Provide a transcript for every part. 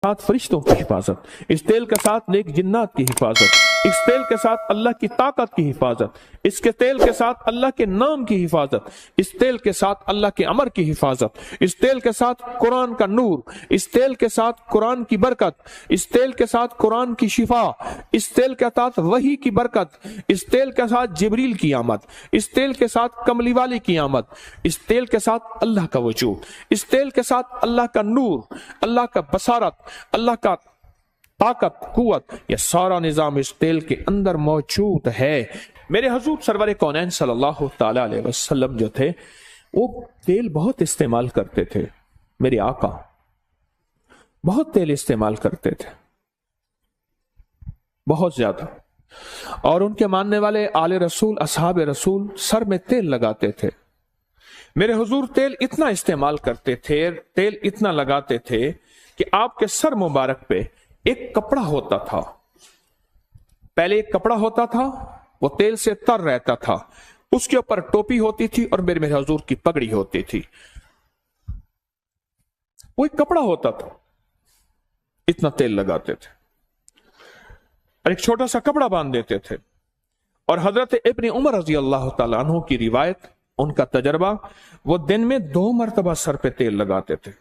साथ फरिश्तों की हिफाजत, इस तेल के साथ नेक जिन्नात की हिफाजत, इस तेल के साथ अल्लाह की ताकत की हिफाजत, इसके तेल के साथ अल्लाह के नाम की हिफाजत, इस तेल के साथ अल्लाह के अमर की हिफाजत, इस तेल के साथ कुरान का नूर, इस तेल के साथ कुरान की बरकत, इस तेल के साथ कुरान की शिफा, इस तेल के साथ वही की बरकत, इस तेल के साथ जिब्रील की आमद, इस तेल के साथ कमली वाली की आमद, इस तेल के साथ अल्लाह का वजूद, इस तेल के साथ अल्लाह का नूर, अल्लाह का बसारत, अल्लाह का ताकत, कुव्वत, यह सारा निजाम इस तेल के अंदर मौजूद है। मेरे हुजूर सरवर कौनैन सल्लल्लाहु ताला अलैहि वसल्लम जो थे वो तेल बहुत इस्तेमाल करते थे। मेरे आका बहुत तेल इस्तेमाल करते थे, बहुत ज्यादा। और उनके मानने वाले आले रसूल, असहाब रसूल सर में तेल लगाते थे। मेरे हुजूर तेल इतना इस्तेमाल करते थे, तेल इतना लगाते थे कि आपके सर मुबारक पे एक कपड़ा होता था। पहले एक कपड़ा होता था, वो तेल से तर रहता था, उसके ऊपर टोपी होती थी और मेरे हुजूर की पगड़ी होती थी। वो एक कपड़ा होता था, इतना तेल लगाते थे और एक छोटा सा कपड़ा बांध देते थे। और हजरत इब्न उमर रजी अल्लाह तआला अन्हु की रिवायत, उनका तजर्बा, वो दिन में 2 मरतबा सर पे तेल लगाते थे।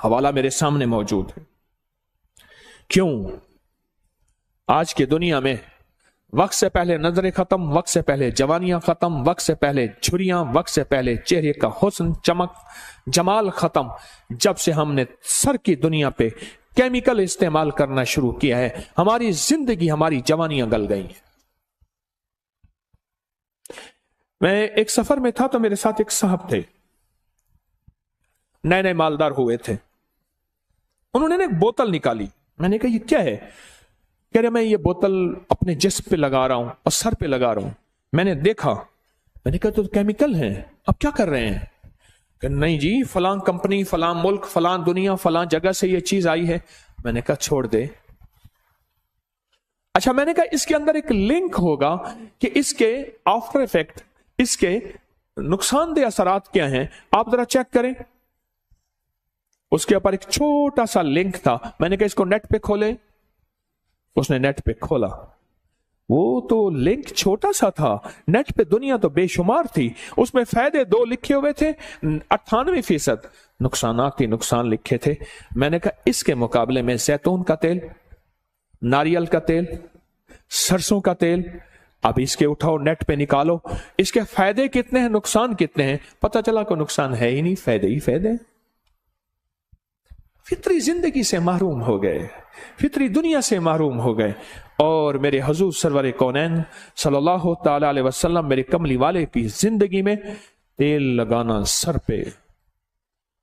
हवाला मेरे सामने मौजूद है। क्यों? आज की दुनिया में वक्त से पहले नजरें खत्म, वक्त से पहले जवानियां खत्म, वक्त से पहले झुर्रियां, वक्त से पहले चेहरे का हुस्न, चमक, जमाल खत्म। जब से हमने सर की दुनिया पे केमिकल इस्तेमाल करना शुरू किया है, हमारी जिंदगी, हमारी जवानियां गल गई हैं। मैं एक सफर में था तो मेरे साथ एक साहब थे, नए नए मालदार हुए थे। उन्होंने एक बोतल निकाली। मैंने कहा ये क्या है? कह रहे मैं ये बोतल अपने जिस्म पे लगा रहा हूं और सर पे लगा रहा हूं। मैंने देखा, मैंने कहा तो केमिकल हैं, अब क्या कर रहे हैं? कि नहीं जी, फलां कंपनी, फलां मुल्क, फलां दुनिया, फलां जगह से ये चीज आई है। मैंने कहा छोड़ दे। अच्छा, मैंने कहा इसके अंदर एक लिंक होगा कि इसके आफ्टर इफेक्ट, इसके नुकसानदेह असरात क्या हैं, आप जरा चेक करें। उसके ऊपर एक छोटा सा लिंक था। मैंने कहा इसको नेट पे खोले। उसने नेट पे खोला, वो तो लिंक छोटा सा था, नेट पे दुनिया तो बेशुमार थी। उसमें फायदे 2 लिखे हुए थे, 98% नुकसानात ही नुकसान लिखे थे। मैंने कहा इसके मुकाबले में जैतून का तेल, नारियल का तेल, सरसों का तेल, अब इसके उठाओ, नेट पे निकालो, इसके फायदे कितने हैं, नुकसान कितने हैं। पता चला कोई नुकसान है ही नहीं, फायदे ही फायदे। फितरी जिंदगी से महरूम हो गए, फितरी दुनिया से महरूम हो गए। और मेरे हुजूर सरवर कौनैन सल्लल्लाहु ताला अलैहि वसल्लम, मेरे कमली वाले की जिंदगी में तेल लगाना सर पे,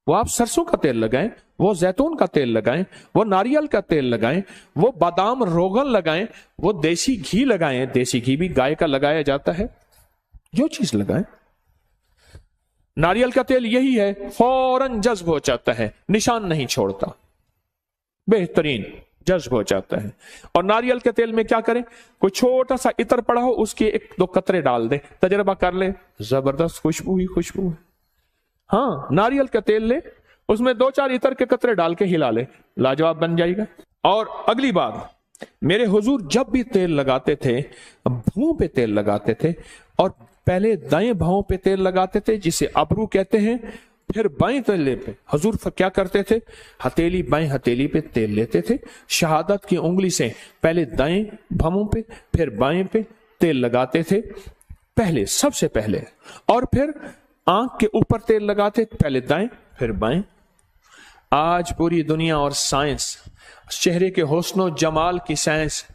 वो आप सरसों का तेल लगाएं, वो जैतून का तेल लगाएं, वो नारियल का तेल लगाएं, वो बादाम रोगन लगाएं, वो देसी घी लगाएं। देसी घी भी गाय का लगाया जाता है, जो चीज लगाएं। नारियल का तेल यही है, फौरन जज्ब हो जाता है, निशान नहीं छोड़ता, बेहतरीन जज्ब हो जाता है। और नारियल के तेल में क्या करें, कोई छोटा सा इत्र पड़ा हो, उसके 1-2 कतरे डाल दे, तजर्बा कर ले, जबरदस्त खुशबू ही खुशबू है। हाँ, नारियल का तेल ले, उसमें 2-4 इत्र के कतरे डाल के हिला ले, लाजवाब बन जाएगा। और अगली बात, मेरे हुजूर जब भी तेल लगाते थे, भुओं पे तेल लगाते थे। और पहले दाएं भौं पे तेल लगाते थे, जिसे अबरू कहते हैं, फिर बाएं तले पे हुजूर क्या करते थे, हथेली, बाएं हथेली पे तेल लेते थे, शहादत की उंगली से पहले दाएं भौं पे फिर बाएं पे तेल लगाते थे, पहले, सबसे पहले। और फिर आंख के ऊपर तेल लगाते, पहले दाएं फिर बाएं। आज पूरी दुनिया और साइंस, चेहरे के हुस्न जमाल की साइंस,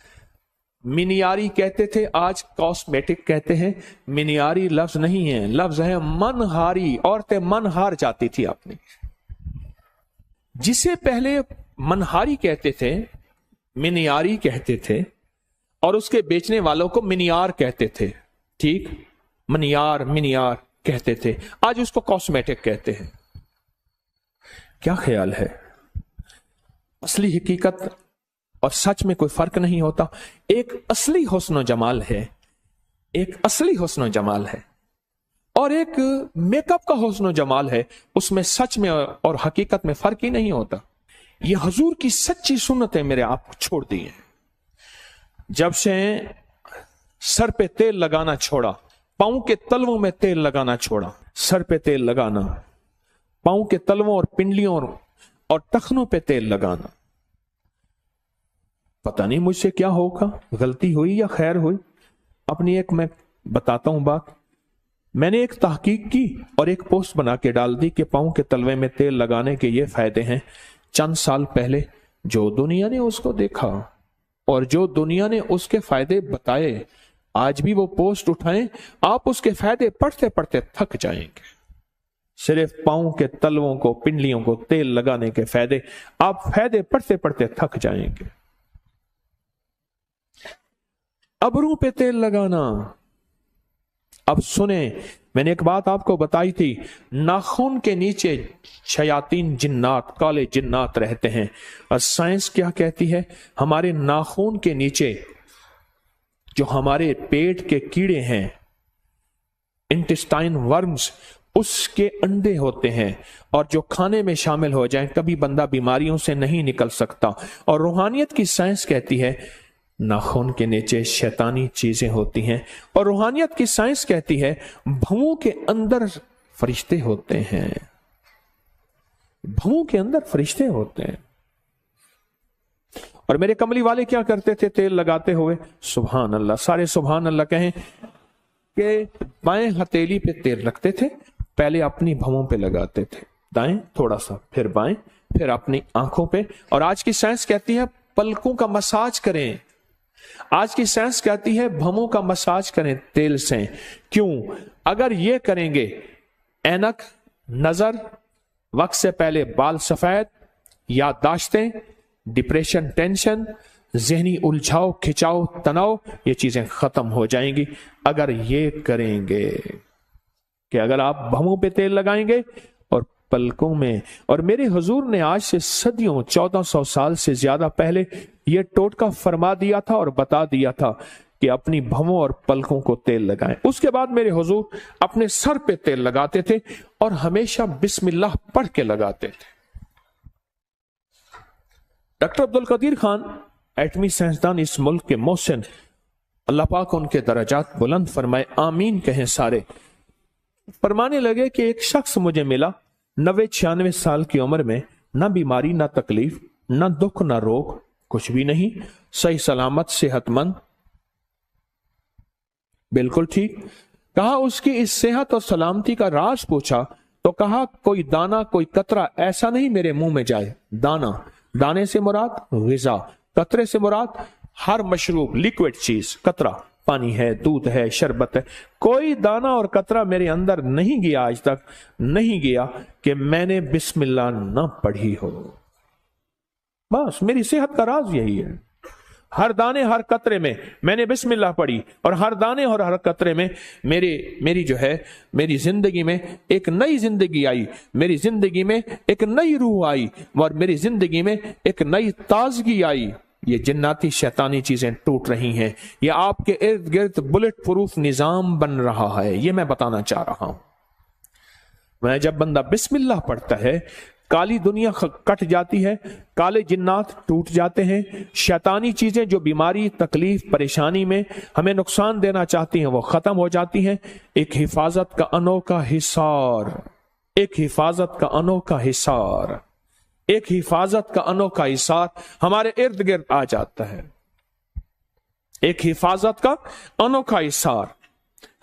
मिनियारी कहते थे, आज कॉस्मेटिक कहते हैं। मिनियारी लफ्ज नहीं है, लफ्ज है मनहारी। औरतें मन हार जाती थी अपनी। जिसे पहले मनहारी कहते थे, मिनियारी कहते थे, और उसके बेचने वालों को मिनियार कहते थे। ठीक, मिनियार कहते थे, आज उसको कॉस्मेटिक कहते हैं। क्या ख्याल है? असली हकीकत और सच में कोई फर्क नहीं होता। एक असली हुस्न जमाल है, एक असली हुस्न जमाल है, और एक मेकअप का हुस्न जमाल है। उसमें सच में और हकीकत में फर्क ही नहीं होता। ये हजूर की सच्ची सुन्नतें मेरे आप छोड़ दी हैं। जब से सर पे तेल लगाना छोड़ा, पांव के तलवों में तेल लगाना छोड़ा, सर पे तेल लगाना, पांव के तलवों और पिंडलियों और टखनों पे तेल लगाना, पता नहीं मुझसे क्या होगा, गलती हुई या खैर हुई। अपनी एक मैं बताता हूं बात। मैंने एक तहकीक की और एक पोस्ट बना के डाल दी कि पांव के तलवे में तेल लगाने के ये फायदे हैं। चंद साल पहले जो दुनिया ने उसको देखा और जो दुनिया ने उसके फायदे बताए, आज भी वो पोस्ट उठाएं, आप उसके फायदे पढ़ते पढ़ते थक जाएंगे। सिर्फ पांव के तलवों को, पिंडलियों को तेल लगाने के फायदे, आप फायदे पढ़ते पढ़ते थक जाएंगे। अबरू पे तेल लगाना। अब सुने, मैंने एक बात आपको बताई थी, नाखून के नीचे शयातीन जिन्नात, काले जिन्नात रहते हैं। और साइंस क्या कहती है, हमारे नाखून के नीचे जो हमारे पेट के कीड़े हैं, इंटेस्टाइन वर्म्स, उसके अंडे होते हैं और जो खाने में शामिल हो जाएं, कभी बंदा बीमारियों से नहीं निकल सकता। और रूहानियत की साइंस कहती है नाखून के नीचे शैतानी चीजें होती हैं, और रूहानियत की साइंस कहती है भवों के अंदर फरिश्ते होते हैं, भवों के अंदर फरिश्ते होते हैं। और मेरे कमली वाले क्या करते थे तेल लगाते हुए? सुभान अल्लाह, सारे सुभान अल्लाह कहें कि बाएं हथेली पे तेल रखते थे, पहले अपनी भवों पे लगाते थे, दाएं थोड़ा सा, फिर बाएं, फिर अपनी आंखों पे। और आज की साइंस कहती है पलकों का मसाज करें, आज की साइंस कहती है भवों का मसाज करें तेल से। क्यों? अगर ये करेंगे, ऐनक, नजर, वक्त से पहले बाल सफेद, याददाश्तें, डिप्रेशन, टेंशन, जहनी उलझाव, खिंचाव, तनाव, ये चीजें खत्म हो जाएंगी अगर ये करेंगे कि अगर आप भवों पे तेल लगाएंगे और पलकों में। और मेरे हुजूर ने आज से सदियों, 1400 साल से ज्यादा पहले ये टोटका फरमा दिया था और बता दिया था कि अपनी भवों और पलकों को तेल लगाएं। उसके बाद मेरे हुजूर अपने सर पे तेल लगाते थे और हमेशा बिस्मिल्लाह पढ़ के लगाते थे। डॉक्टर अब्दुल कदीर खान, एटमी साइंसदान इस मुल्क के मोहसिन, अल्लाह पाक उनके दर्जात बुलंद फरमाए, आमीन कहें सारे, फरमाने लगे कि एक शख्स मुझे मिला 90-96 साल की उम्र में, ना बीमारी, ना तकलीफ, ना दुख, ना रोग, कुछ भी नहीं, सही सलामत, सेहतमंद, बिल्कुल ठीक। कहा उसकी इस सेहत और सलामती का राज पूछा तो कहा कोई दाना, कोई कतरा ऐसा नहीं मेरे मुंह में जाए। दाना, दाने से मुराद ग़िज़ा, कतरे से मुराद हर मशरूब, लिक्विड चीज, कतरा पानी है, दूध है, शरबत है, कोई दाना और कतरा मेरे अंदर नहीं गया, आज तक नहीं गया कि मैंने बिस्मिल्लाह न पढ़ी हो। बस मेरी सेहत का राज यही है। हर दाने हर कतरे में मैंने बिस्मिल्लाह पढ़ी और हर दाने और हर कतरे में मेरी जिंदगी में एक नई जिंदगी आई, मेरी जिंदगी में एक नई रूह आई और मेरी जिंदगी में एक नई ताजगी आई। ये जिन्नाती शैतानी चीजें टूट रही हैं, ये आपके इर्द गिर्द बुलेट प्रूफ निजाम बन रहा है, ये मैं बताना चाह रहा हूं। मैं जब बंदा बिस्मिल्लाह पढ़ता है, काली दुनिया कट जाती है, काले जिन्नात टूट जाते हैं, शैतानी चीजें जो बीमारी, तकलीफ, परेशानी में हमें नुकसान देना चाहती हैं वो खत्म हो जाती हैं। एक हिफाजत का अनोखा हिसार, एक हिफाजत का अनोखा हिसार, एक हिफाजत का अनोखा हिसार हमारे इर्द गिर्द आ जाता है। एक हिफाजत का अनोखा हिसार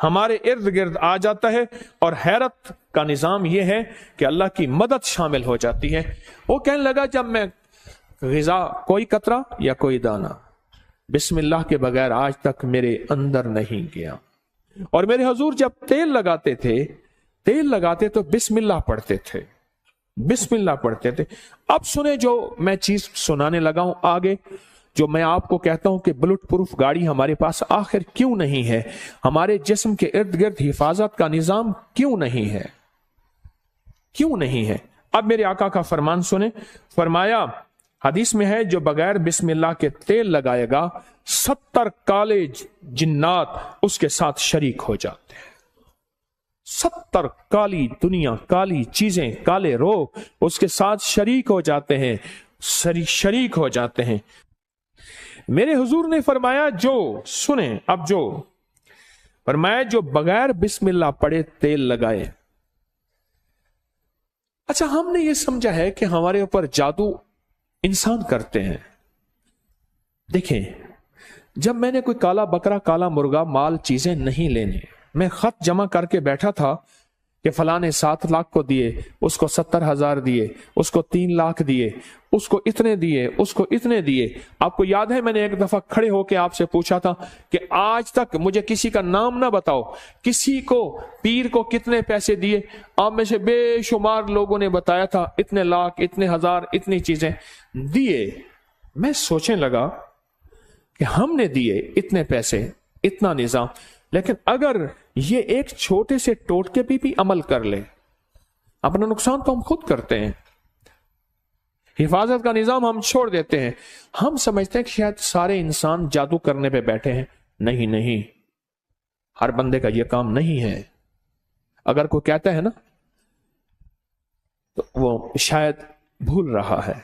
हमारे इर्द गिर्द आ जाता है और हैरत का निजाम यह है कि अल्लाह की मदद शामिल हो जाती है। वो कहने लगा जब मैं ग़िज़ा, कोई कतरा या कोई दाना बिस्मिल्लाह के बगैर आज तक मेरे अंदर नहीं गया। और मेरे हुजूर जब तेल लगाते तो बिस्मिल्लाह पढ़ते थे, बिस्मिल्लाह पढ़ते थे। अब सुने जो मैं चीज सुनाने लगा हूं आगे, जो मैं आपको कहता हूं कि बुलेट प्रूफ गाड़ी हमारे पास आखिर क्यों नहीं है, हमारे जिस्म के इर्द गिर्द हिफाजत का निजाम क्यों नहीं है, क्यों नहीं है। अब मेरे आका का फरमान सुने, फरमाया हदीस में है जो बगैर बिस्मिल्लाह के तेल लगाएगा 70 काले जिन्नात उसके साथ शरीक हो जाते हैं। 70 काली दुनिया, काली चीजें, काले रोग उसके साथ शरीक हो जाते हैं। शरीक हो जाते हैं। मेरे हुजूर ने फरमाया, जो सुने अब, जो फरमाया जो बगैर बिस्मिल्लाह पढ़े तेल लगाए। अच्छा, हमने ये समझा है कि हमारे ऊपर जादू इंसान करते हैं। देखें, जब मैंने कोई काला बकरा, काला मुर्गा, माल, चीजें नहीं लेने, मैं खत जमा करके बैठा था कि फलां ने 7 लाख को दिए, उसको 70,000 दिए, उसको 3 लाख दिए, उसको इतने दिए, उसको इतने दिए। आपको याद है मैंने एक दफा खड़े होकर आपसे पूछा था कि आज तक मुझे किसी का नाम ना बताओ, किसी को, पीर को कितने पैसे दिए। आप में से बेशुमार लोगों ने बताया था इतने लाख, इतने हजार, इतनी चीजें दिए। मैं सोचने लगा कि हमने दिए इतने पैसे, इतना निजाम, लेकिन अगर ये एक छोटे से टोटके पे भी अमल कर ले, अपना नुकसान तो हम खुद करते हैं। हिफाजत का निजाम हम छोड़ देते हैं। हम समझते हैं कि शायद सारे इंसान जादू करने पे बैठे हैं। नहीं नहीं, हर बंदे का ये काम नहीं है। अगर कोई कहता है ना, तो वो शायद भूल रहा है।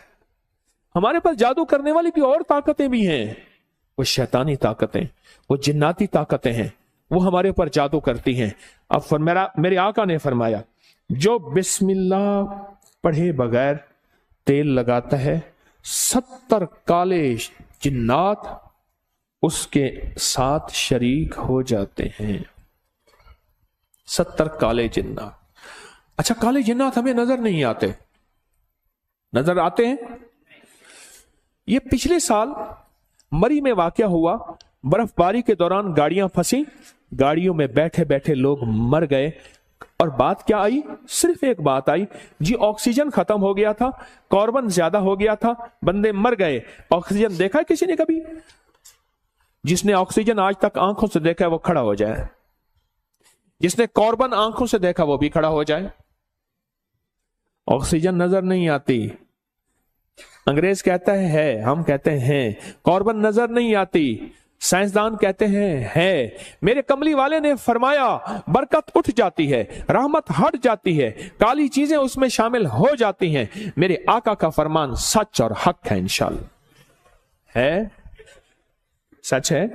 हमारे पास जादू करने वाली भी और ताकतें भी हैं। वो शैतानी ताकतें, वो जिन्नाती ताकतें हैं, वो हमारे ऊपर जादू करती हैं। अब मेरे आका ने फरमाया, जो बिस्मिल्लाह पढ़े बगैर तेल लगाता है, 70 काले जिन्नात उसके साथ शरीक हो जाते हैं। 70 काले जिन्नात। अच्छा, काले जिन्नात हमें नजर नहीं आते, नजर आते हैं। ये पिछले साल मरी में वाकया हुआ। बर्फबारी के दौरान गाड़ियां फंसी, गाड़ियों में बैठे बैठे लोग मर गए। और बात क्या आई? सिर्फ एक बात आई जी, ऑक्सीजन खत्म हो गया था, कार्बन ज्यादा हो गया था, बंदे मर गए। ऑक्सीजन देखा है किसी ने कभी? जिसने ऑक्सीजन आज तक आंखों से देखा है वो खड़ा हो जाए, जिसने कार्बन आंखों से देखा वो भी खड़ा हो जाए। ऑक्सीजन नजर नहीं आती, अंग्रेज कहता है, हम कहते हैं। कार्बन नजर नहीं आती, साइंसदान कहते हैं है। मेरे कमली वाले ने फरमाया, बरकत उठ जाती है, रहमत हट जाती है, काली चीजें उसमें शामिल हो जाती हैं। मेरे आका का फरमान सच और हक है, इंशाअल्लाह है, सच है।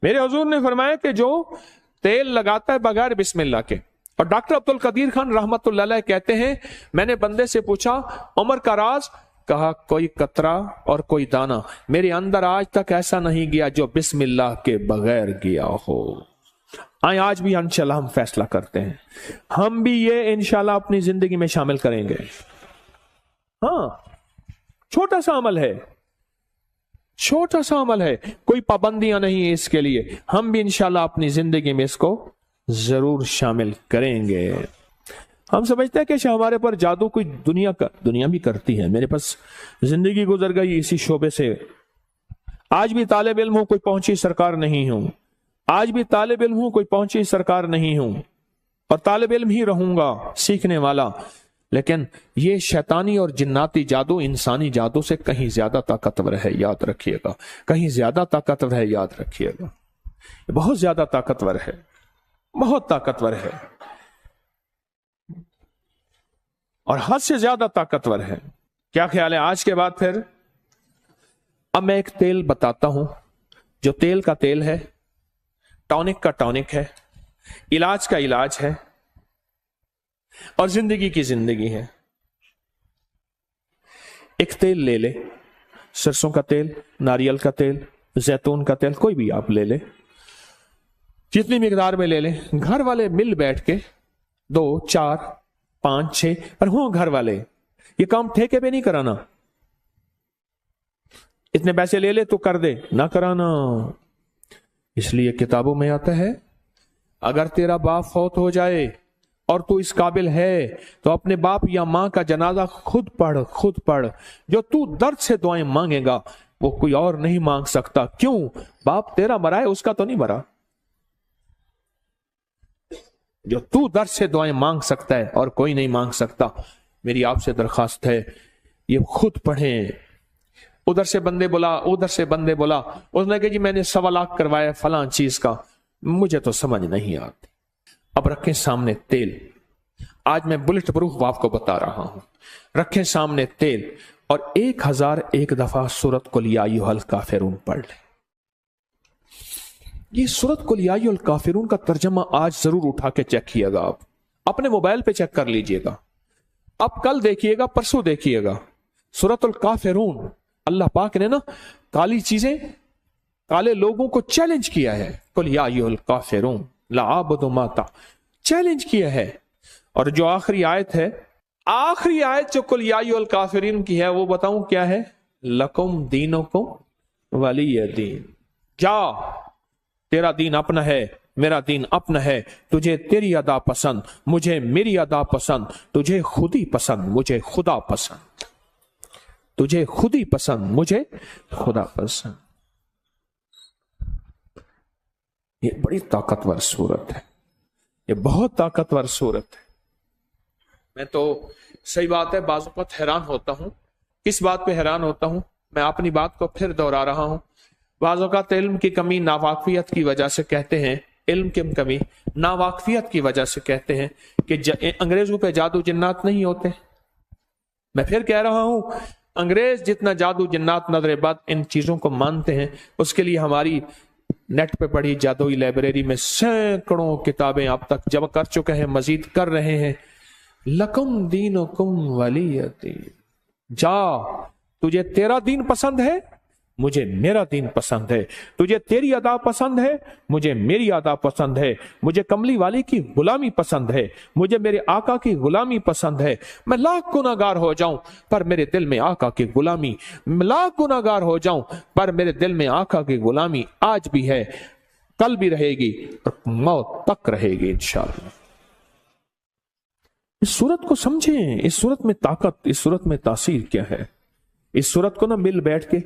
मेरे हुजूर ने फरमाया कि जो तेल लगाता है बगैर बिस्मिल्लाह के। और डॉक्टर अब्दुल कदीर खान रहमतुल्लाह अलैह कहते हैं, मैंने बंदे से पूछा उम्र का राज, कहा कोई कतरा और कोई दाना मेरे अंदर आज तक ऐसा नहीं गया जो बिस्मिल्लाह के बगैर गया हो। आज भी इंशाल्लाह हम फैसला करते हैं, हम भी ये इंशाल्लाह अपनी जिंदगी में शामिल करेंगे। हाँ, छोटा सा अमल है, छोटा सा अमल है, कोई पाबंदियां नहीं है इसके लिए। हम भी इंशाल्लाह अपनी जिंदगी में इसको जरूर शामिल करेंगे। हम समझते हैं कि हमारे पर जादू कोई दुनिया भी करती है। मेरे पास जिंदगी गुजर गई इसी शोबे से। आज भी तालिब इल्म हूं, कोई पहुंची सरकार नहीं हूं। आज भी तालिब इल्म हूं, कोई पहुंची सरकार नहीं हूं, और तालिब इल्म ही रहूंगा, सीखने वाला। लेकिन ये शैतानी और जिन्नाती जादू इंसानी जादू से कहीं ज्यादा ताकतवर है, याद रखिएगा। कहीं ज्यादा ताकतवर है, याद रखिएगा। बहुत ज्यादा ताकतवर है, बहुत ताकतवर है, और हद से ज्यादा ताकतवर है। क्या ख्याल है आज के बाद? फिर अब मैं एक तेल बताता हूं, जो तेल का तेल है, टॉनिक का टॉनिक है, इलाज का इलाज है, और जिंदगी की जिंदगी है। एक तेल ले ले, सरसों का तेल, नारियल का तेल, जैतून का तेल, कोई भी आप ले ले, जितनी मिकदार में ले ले। घर वाले मिल बैठ के 2, 4, 5, 6 पर हो घर वाले, ये काम ठेके पे नहीं कराना। इतने पैसे ले ले तो कर दे, ना कराना। इसलिए किताबों में आता है, अगर तेरा बाप फौत हो जाए और तू इस काबिल है तो अपने बाप या मां का जनाजा खुद पढ़, खुद पढ़। जो तू दर्द से दुआएं मांगेगा वो कोई और नहीं मांग सकता। क्यों? बाप तेरा मरा है, उसका तो नहीं मरा। जो तू दर्द से दुआएं मांग सकता है और कोई नहीं मांग सकता। मेरी आपसे दरखास्त है, ये खुद पढ़ें। उधर से बंदे बोला, उधर से बंदे बोला, उसने कहा जी मैंने 1.25 लाख करवाया फलां चीज का, मुझे तो समझ नहीं आती। अब रखें सामने तेल, आज मैं बुलेट प्रूफ आपको बता रहा हूं। रखें सामने तेल, اور 1001 दफा सूरत कुल या अय्युहल काफिरून पढ़ लें। ये सूरत कुल या अय्युहल काफिरून का तर्जमा आज जरूर उठा के चेक कीजिएगा, आप अपने मोबाइल पे चेक कर लीजिएगा, अब कल देखिएगा, परसों देखिएगा। सूरतुल काफिरून, अल्लाह पाक ने ना काली चीजें, काले लोगों को चैलेंज किया है। कुल या अय्युहल काफिरून ला अअबुदु मा ता, चैलेंज किया है। और जो आखिरी आयत है, आखिरी आयत जो कुल या अय्युहल काफिरीन की है, वो बताऊं क्या है? लकुम दीनुकुम वलिय दीन। जा, तेरा दीन अपना है, मेरा दीन अपना है। तुझे तेरी अदा पसंद, मुझे मेरी अदा पसंद, तुझे खुद ही पसंद, मुझे खुदा पसंद, तुझे खुद ही पसंद, मुझे खुदा पसंद। ये बड़ी ताकतवर सूरत है, ये बहुत ताकतवर सूरत है। मैं तो सही बात है बाज़ वक़्त हैरान होता हूं। किस बात पे हैरान होता हूं? मैं अपनी बात को फिर दोहरा रहा हूं। बाज़ वक़्त इल्म की कमी, नावाकफियत की वजह से कहते हैं, इल्म की कमी नावाकफियत की वजह से कहते हैं कि अंग्रेजों पे जादू जिन्नात नहीं होते। मैं फिर कह रहा हूं, अंग्रेज जितना जादू जिन्नात नजर बद इन चीजों को मानते हैं, उसके लिए हमारी नेट पे पड़ी जादुई लाइब्रेरी में सैकड़ों किताबें अब तक जमा कर चुके हैं, मजीद कर रहे हैं। लकुम दीनुकुम वलिय दीन। जा, तुझे तेरा दीन पसंद है, मुझे मेरा दीन पसंद है। तुझे तेरी अदा पसंद है, मुझे मेरी अदा पसंद है। मुझे कमली वाली की गुलामी पसंद है, मुझे मेरे आका की गुलामी पसंद है। मैं लाख गुनाहगार हो जाऊं पर मेरे दिल में आका की गुलामी, लाख गुनाहगार हो जाऊं पर मेरे दिल में आका की गुलामी आज भी है, कल भी रहेगी और मौत तक रहेगी इंशाअल्लाह। इस सूरत को समझें, इस सूरत में ताकत, इस सूरत में तासीर क्या है। इस सूरत को ना मिल बैठ के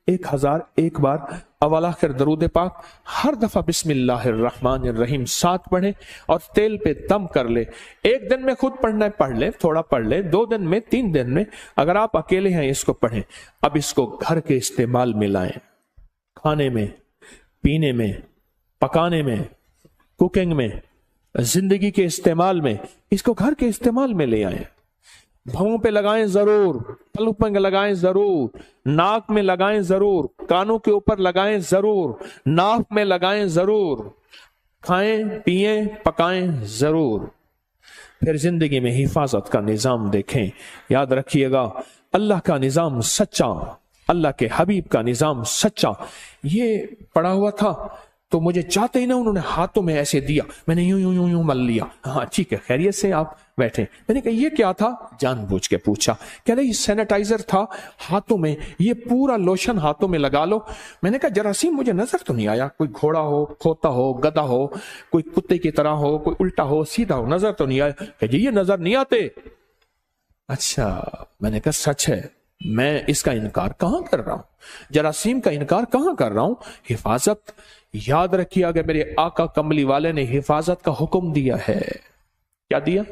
1001 बार अव्वल आखिर दरूद पाक हर दफा बिस्मिल्लाहिर्रहमानिर्रहीम 7 पढ़े और तेल पे दम कर ले। एक दिन में खुद पढ़ना है पढ़ ले, थोड़ा पढ़ ले, 2 दिन में, 3 दिन में, अगर आप अकेले हैं इसको पढ़ें। अब इसको घर के इस्तेमाल में लाएं, खाने में, पीने में, पकाने में, कुकिंग में, जिंदगी के इस्तेमाल में, इसको घर के इस्तेमाल में ले आए। भवों पे लगाएं जरूर, पलक पे लगाएं जरूर, नाक में लगाएं जरूर, कानों के ऊपर लगाएं जरूर, नाक में लगाएं जरूर, खाएं पिएं पकाएं जरूर। फिर जिंदगी में हिफाजत का निजाम देखें। याद रखिएगा, अल्लाह का निजाम सच्चा, अल्लाह के हबीब का निजाम सच्चा। ये पड़ा हुआ था तो मुझे चाहते ही ना उन्होंने हाथों में ऐसे दिया, मैंने यूं यूं यूं यूं मल लिया। हाँ ठीक है, खैरियत से, आप बैठे। मैंने कहा ये क्या था? जानबूझ के पूछा। कह रहे ये सैनिटाइजर था हाथों में, ये पूरा लोशन हाथों में लगा लो। मैंने कहा जरासीम मुझे नजर तो नहीं आया, कोई घोड़ा हो, खोता हो, गधा हो, कोई कुत्ते की तरह हो, कोई उल्टा हो, सीधा हो, नजर तो नहीं आया। कह ये नजर नहीं आते। अच्छा, मैंने कहा सच है, मैं इसका इनकार कहां कर रहा हूं, जरासीम का इनकार कहां कर रहा हूं। हिफाजत, याद रखिए, अगर मेरे आका कमली वाले ने हिफाजत का हुक्म दिया है, क्या दिया?